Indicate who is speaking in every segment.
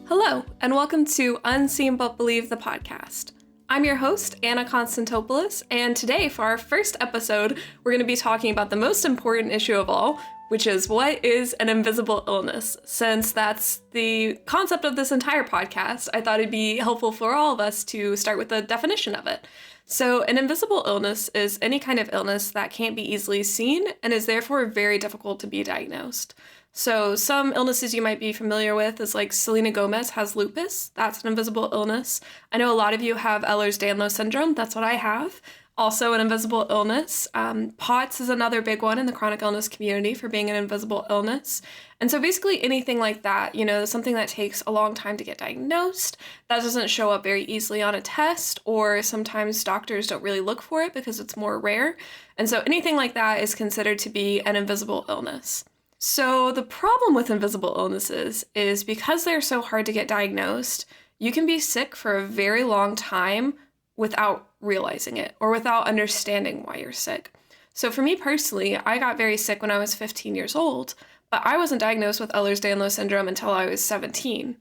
Speaker 1: Hello, and welcome to Unseen But Believe the podcast. I'm your host, Anna Konstantopoulos, and today, for our first episode, we're going to be talking about the most important issue of all, which is what is an invisible illness? Since that's the concept of this entire podcast, I thought it'd be helpful for all of us to start with the definition of it. So, an invisible illness is any kind of illness that can't be easily seen and is therefore very difficult to be diagnosed. So some illnesses you might be familiar with is like Selena Gomez has lupus. That's an invisible illness. I know a lot of you have Ehlers-Danlos syndrome. That's what I have. Also an invisible illness. POTS is another big one in the chronic illness community for being an invisible illness. And so basically anything like that, something that takes a long time to get diagnosed, that doesn't show up very easily on a test, or sometimes doctors don't really look for it because it's more rare. And so anything like that is considered to be an invisible illness. So the problem with invisible illnesses is because they're so hard to get diagnosed, you can be sick for a very long time without realizing it or without understanding why you're sick. So for me personally, I got very sick when I was 15 years old, but I wasn't diagnosed with Ehlers-Danlos syndrome until I was 17.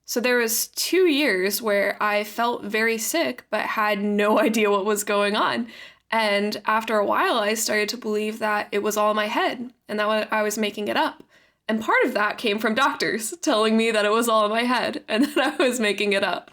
Speaker 1: So there was 2 years where I felt very sick but had no idea what was going on. And after a while, I started to believe that it was all in my head and that I was making it up. And part of that came from doctors telling me that it was all in my head and that I was making it up.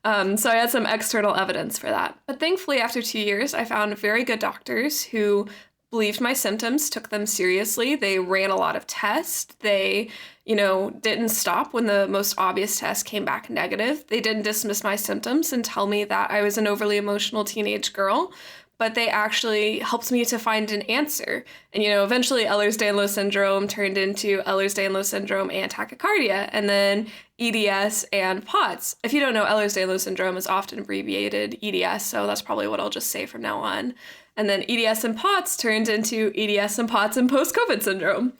Speaker 1: So I had some external evidence for that. But thankfully, after 2 years, I found very good doctors who believed my symptoms, took them seriously. They ran a lot of tests. They, didn't stop when the most obvious test came back negative. They didn't dismiss my symptoms and tell me that I was an overly emotional teenage girl, but they actually helped me to find an answer. And, eventually Ehlers-Danlos syndrome turned into Ehlers-Danlos syndrome and tachycardia, and then EDS and POTS. If you don't know, Ehlers-Danlos syndrome is often abbreviated EDS, so that's probably what I'll just say from now on. And then EDS and POTS turned into EDS and POTS and post-COVID syndrome.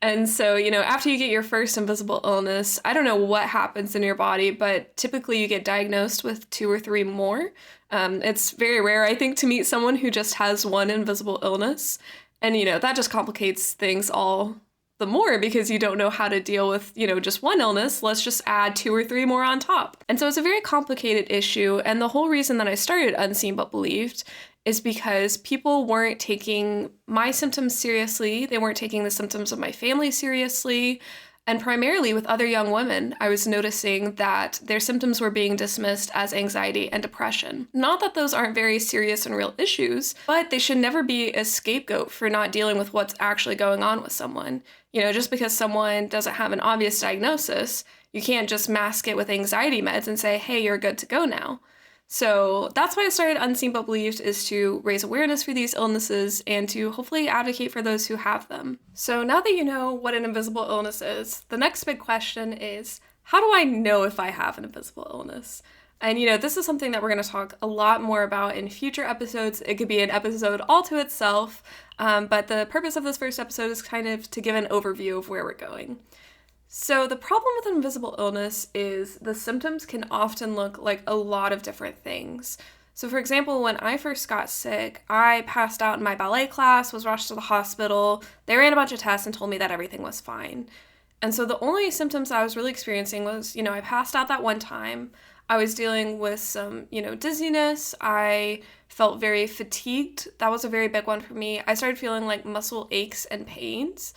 Speaker 1: And so, after you get your first invisible illness, I don't know what happens in your body, but typically you get diagnosed with 2 or 3 more. It's very rare, I think, to meet someone who just has one invisible illness. And, that just complicates things all the more because you don't know how to deal with, just one illness. Let's just add 2 or 3 more on top. And so it's a very complicated issue. And the whole reason that I started Unseen But Believed is because people weren't taking my symptoms seriously. They weren't taking the symptoms of my family seriously. And primarily with other young women, I was noticing that their symptoms were being dismissed as anxiety and depression. Not that those aren't very serious and real issues, but they should never be a scapegoat for not dealing with what's actually going on with someone. Just because someone doesn't have an obvious diagnosis, you can't just mask it with anxiety meds and say, hey, you're good to go now. So that's why I started Unseen But Believed, is to raise awareness for these illnesses and to hopefully advocate for those who have them. So now that you know what an invisible illness is, the next big question is, how do I know if I have an invisible illness? And this is something that we're going to talk a lot more about in future episodes. It could be an episode all to itself, but the purpose of this first episode is kind of to give an overview of where we're going. So the problem with an invisible illness is the symptoms can often look like a lot of different things. So for example, when I first got sick, I passed out in my ballet class, was rushed to the hospital. They ran a bunch of tests and told me that everything was fine. And so the only symptoms I was really experiencing was, I passed out that one time. I was dealing with some, dizziness. I felt very fatigued. That was a very big one for me. I started feeling like muscle aches and pains.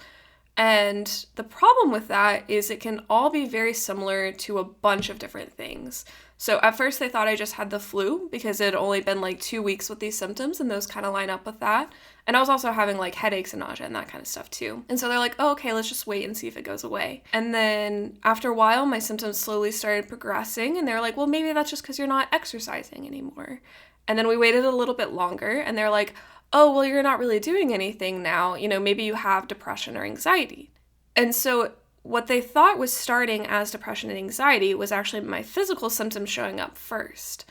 Speaker 1: And the problem with that is it can all be very similar to a bunch of different things. So at first they thought I just had the flu because it had only been like 2 weeks with these symptoms, and those kind of line up with that. And I was also having like headaches and nausea and that kind of stuff too. And so they're like, oh, okay, let's just wait and see if it goes away. And then after a while, my symptoms slowly started progressing, and they're like, well, maybe that's just because you're not exercising anymore. And then we waited a little bit longer, and they're like, oh, well, you're not really doing anything now. Maybe you have depression or anxiety. And so what they thought was starting as depression and anxiety was actually my physical symptoms showing up first.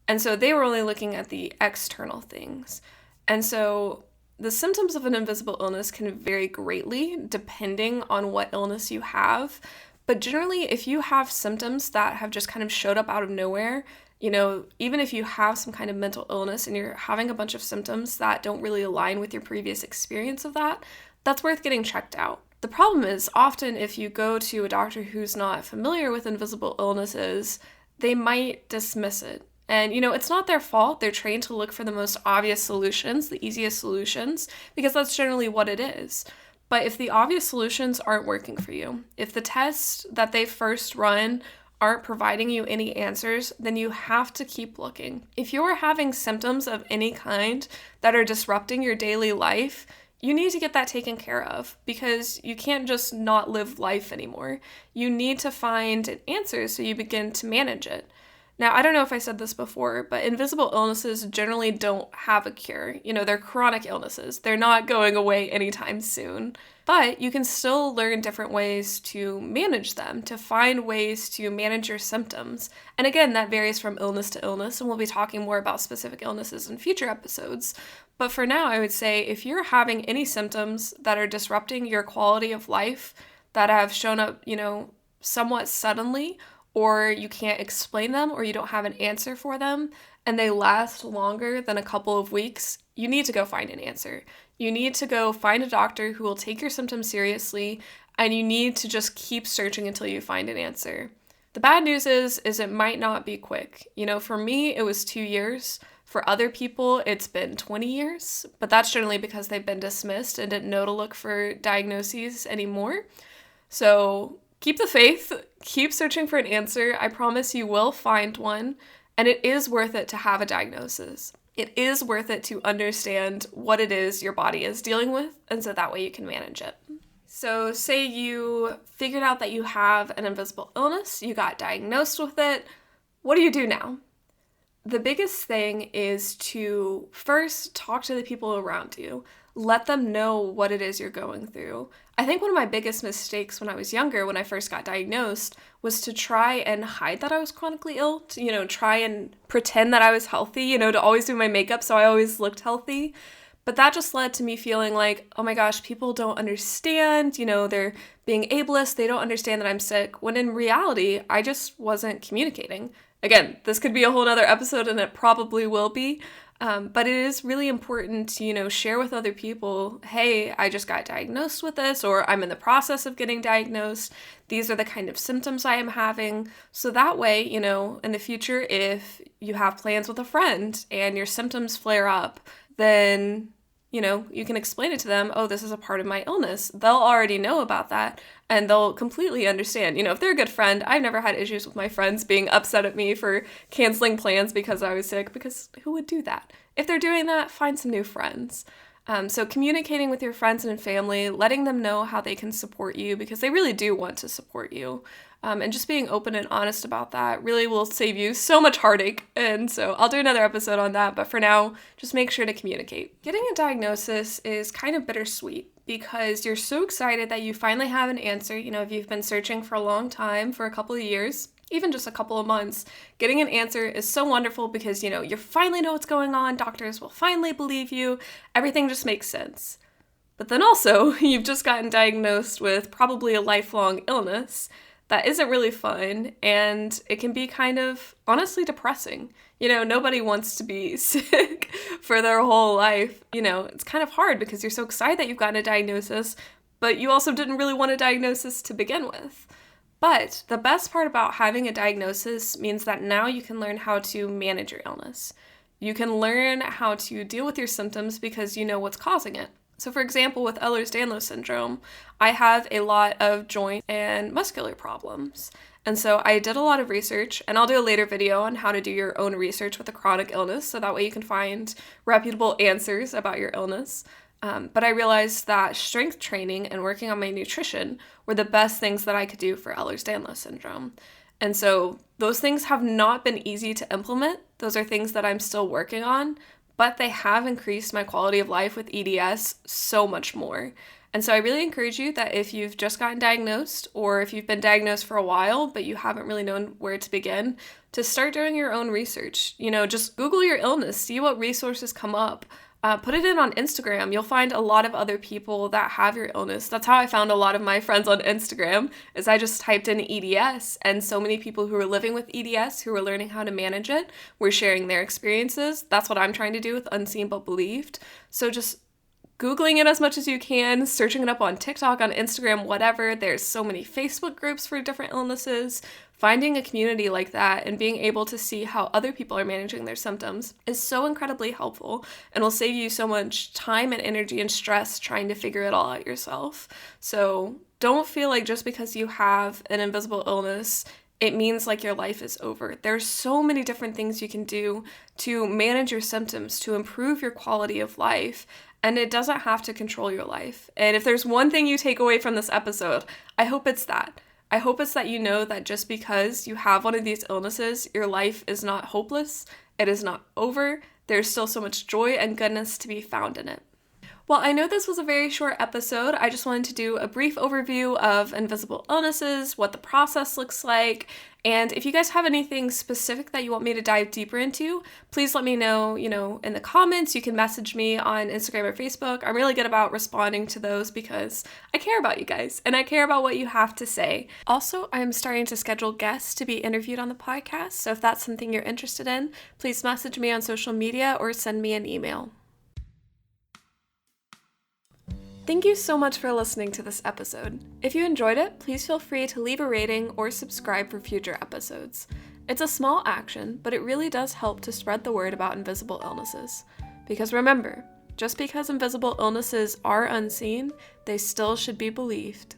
Speaker 1: And so they were only looking at the external things. And so the symptoms of an invisible illness can vary greatly depending on what illness you have. But generally, if you have symptoms that have just kind of showed up out of nowhere, even if you have some kind of mental illness and you're having a bunch of symptoms that don't really align with your previous experience of that, that's worth getting checked out. The problem is often if you go to a doctor who's not familiar with invisible illnesses, they might dismiss it. And, it's not their fault. They're trained to look for the most obvious solutions, the easiest solutions, because that's generally what it is. But if the obvious solutions aren't working for you, if the tests that they first run aren't providing you any answers, then you have to keep looking. If you're having symptoms of any kind that are disrupting your daily life, you need to get that taken care of because you can't just not live life anymore. You need to find an answer so you begin to manage it. Now, I don't know if I said this before, but invisible illnesses generally don't have a cure. They're chronic illnesses. They're not going away anytime soon. But you can still learn different ways to manage them, to find ways to manage your symptoms. And again, that varies from illness to illness, and we'll be talking more about specific illnesses in future episodes. But for now, I would say if you're having any symptoms that are disrupting your quality of life, that have shown up, somewhat suddenly, or you can't explain them, or you don't have an answer for them, and they last longer than a couple of weeks, you need to go find an answer. You need to go find a doctor who will take your symptoms seriously, and you need to just keep searching until you find an answer. The bad news is it might not be quick. For me, it was 2 years. For other people, it's been 20 years, but that's generally because they've been dismissed and didn't know to look for diagnoses anymore. So keep the faith, keep searching for an answer. I promise you will find one, and it is worth it to have a diagnosis. It is worth it to understand what it is your body is dealing with, and so that way you can manage it. So say you figured out that you have an invisible illness, you got diagnosed with it, what do you do now? The biggest thing is to first talk to the people around you. Let them know what it is you're going through. I think one of my biggest mistakes when I was younger, when I first got diagnosed, was to try and hide that I was chronically ill, to, try and pretend that I was healthy, to always do my makeup so I always looked healthy. But that just led to me feeling like, oh my gosh, people don't understand, they're being ableist, they don't understand that I'm sick, when in reality, I just wasn't communicating. Again, this could be a whole other episode, and it probably will be, but it is really important to, share with other people, hey, I just got diagnosed with this, or I'm in the process of getting diagnosed. These are the kind of symptoms I am having. So that way, in the future, if you have plans with a friend and your symptoms flare up, then you can explain it to them, oh, this is a part of my illness. They'll already know about that, and they'll completely understand. If they're a good friend, I've never had issues with my friends being upset at me for canceling plans because I was sick, because who would do that? If they're doing that, find some new friends. So communicating with your friends and family, letting them know how they can support you, because they really do want to support you. And just being open and honest about that really will save you so much heartache. And so I'll do another episode on that. But for now, just make sure to communicate. Getting a diagnosis is kind of bittersweet because you're so excited that you finally have an answer. If you've been searching for a long time, for a couple of years, even just a couple of months, getting an answer is so wonderful because, you finally know what's going on. Doctors will finally believe you. Everything just makes sense. But then also, you've just gotten diagnosed with probably a lifelong illness that isn't really fun, and it can be kind of, honestly, depressing. Nobody wants to be sick for their whole life. It's kind of hard because you're so excited that you've gotten a diagnosis, but you also didn't really want a diagnosis to begin with. But the best part about having a diagnosis means that now you can learn how to manage your illness. You can learn how to deal with your symptoms because you know what's causing it. So for example, with Ehlers-Danlos syndrome, I have a lot of joint and muscular problems. And so I did a lot of research, and I'll do a later video on how to do your own research with a chronic illness, so that way you can find reputable answers about your illness. But I realized that strength training and working on my nutrition were the best things that I could do for Ehlers-Danlos syndrome. And so those things have not been easy to implement. Those are things that I'm still working on, but they have increased my quality of life with EDS so much more. And so I really encourage you that if you've just gotten diagnosed, or if you've been diagnosed for a while, but you haven't really known where to begin, to start doing your own research. Just Google your illness, see what resources come up. Put it in on Instagram. You'll find a lot of other people that have your illness. That's how I found a lot of my friends on Instagram, is I just typed in EDS, and so many people who were living with EDS, who were learning how to manage it, were sharing their experiences. That's what I'm trying to do with Unseen But Believed. So just Googling it as much as you can, searching it up on TikTok, on Instagram, whatever. There's so many Facebook groups for different illnesses. Finding a community like that and being able to see how other people are managing their symptoms is so incredibly helpful and will save you so much time and energy and stress trying to figure it all out yourself. So don't feel like just because you have an invisible illness, it means like your life is over. There's so many different things you can do to manage your symptoms, to improve your quality of life, and it doesn't have to control your life. And if there's one thing you take away from this episode, I hope it's that. I hope it's that you know that just because you have one of these illnesses, your life is not hopeless, it is not over, there's still so much joy and goodness to be found in it. Well, I know this was a very short episode. I just wanted to do a brief overview of invisible illnesses, what the process looks like, and if you guys have anything specific that you want me to dive deeper into, please let me know, in the comments. You can message me on Instagram or Facebook. I'm really good about responding to those because I care about you guys and I care about what you have to say. Also, I'm starting to schedule guests to be interviewed on the podcast, so if that's something you're interested in, please message me on social media or send me an email. Thank you so much for listening to this episode. If you enjoyed it, please feel free to leave a rating or subscribe for future episodes. It's a small action, but it really does help to spread the word about invisible illnesses. Because remember, just because invisible illnesses are unseen, they still should be believed.